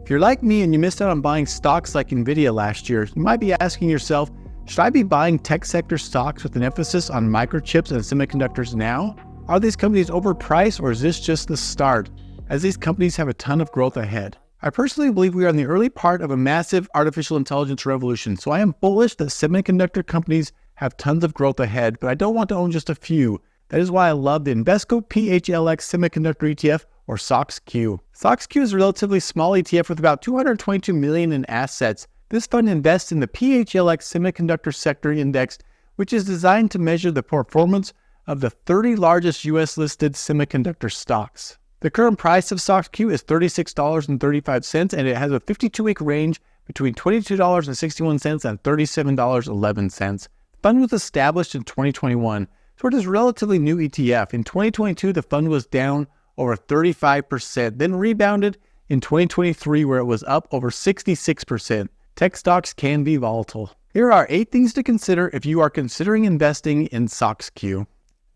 If you're like me and you missed out on buying stocks like Nvidia last year, you might be asking yourself, should I be buying tech sector stocks with an emphasis on microchips and semiconductors now? Are these companies overpriced, or is this just the start, as these companies have a ton of growth ahead? I personally believe we are in the early part of a massive artificial intelligence revolution, so I am bullish that semiconductor companies have tons of growth ahead, but I don't want to own just a few. That is why I love the Invesco PHLX Semiconductor ETF, or SOXQ. SOXQ is a relatively small ETF with about $222 million in assets. This fund invests in the PHLX Semiconductor Sector Index, which is designed to measure the performance of the 30 largest US-listed semiconductor stocks. The current price of SOXQ is $36.35, and it has a 52-week range between $22.61 and $37.11. The fund was established in 2021, so it is a relatively new ETF. In 2022, the fund was down over 35%, then rebounded in 2023 where it was up over 66%. Tech stocks can be volatile. Here are 8 things to consider if you are considering investing in SOXQ.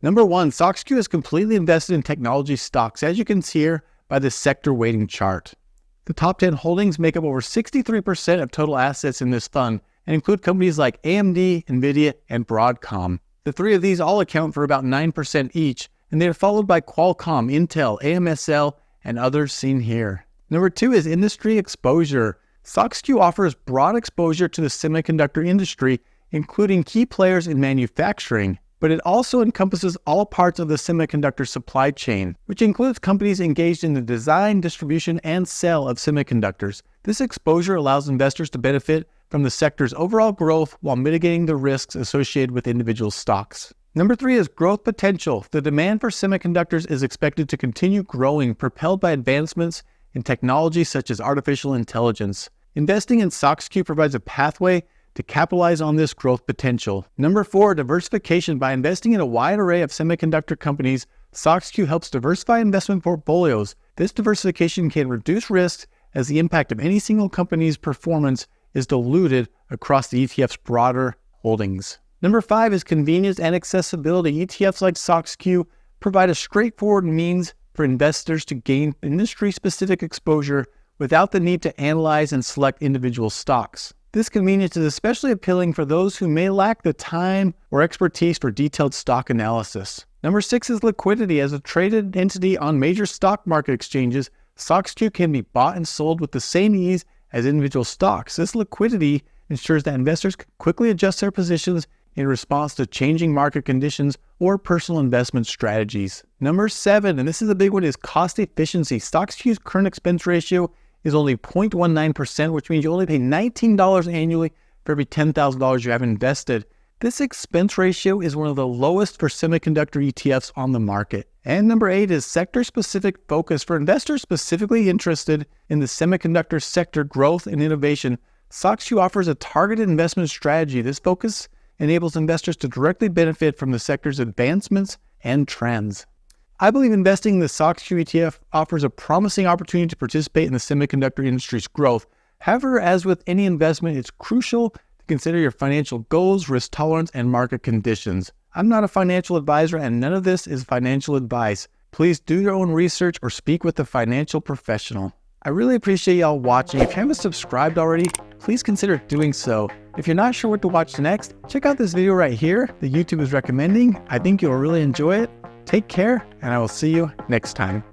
Number 1, SOXQ is completely invested in technology stocks, as you can see here by the sector weighting chart. The top 10 holdings make up over 63% of total assets in this fund and include companies like AMD, Nvidia, and Broadcom. The 3 of these all account for about 9% each, and they are followed by Qualcomm, Intel, AMSL, and others seen here. Number 2 is industry exposure. SOXQ offers broad exposure to the semiconductor industry, including key players in manufacturing, but it also encompasses all parts of the semiconductor supply chain, which includes companies engaged in the design, distribution, and sale of semiconductors. This exposure allows investors to benefit from the sector's overall growth while mitigating the risks associated with individual stocks. Number 3 is growth potential. The demand for semiconductors is expected to continue growing, propelled by advancements in technology such as artificial intelligence. Investing in SOXQ provides a pathway to capitalize on this growth potential. Number 4, diversification. By investing in a wide array of semiconductor companies, SOXQ helps diversify investment portfolios. This diversification can reduce risks as the impact of any single company's performance is diluted across the ETF's broader holdings. Number 5 is convenience and accessibility. ETFs like SOXQ provide a straightforward means for investors to gain industry-specific exposure without the need to analyze and select individual stocks. This convenience is especially appealing for those who may lack the time or expertise for detailed stock analysis. Number 6 is liquidity. As a traded entity on major stock market exchanges, SOXQ can be bought and sold with the same ease as individual stocks. This liquidity ensures that investors can quickly adjust their positions in response to changing market conditions or personal investment strategies. Number 7, and this is a big one, is cost efficiency. SOXQ's current expense ratio is only 0.19%, which means you only pay $19 annually for every $10,000 you have invested. This expense ratio is one of the lowest for semiconductor ETFs on the market. And number 8 is sector-specific focus. For investors specifically interested in the semiconductor sector growth and innovation, SOXQ offers a targeted investment strategy. This focus enables investors to directly benefit from the sector's advancements and trends. I believe investing in the SOXQ ETF offers a promising opportunity to participate in the semiconductor industry's growth. However, as with any investment, it's crucial to consider your financial goals, risk tolerance, and market conditions. I'm not a financial advisor, and none of this is financial advice. Please do your own research or speak with a financial professional. I really appreciate y'all watching. If you haven't subscribed already, please consider doing so. If you're not sure what to watch next, check out this video right here that YouTube is recommending. I think you'll really enjoy it. Take care, and I will see you next time.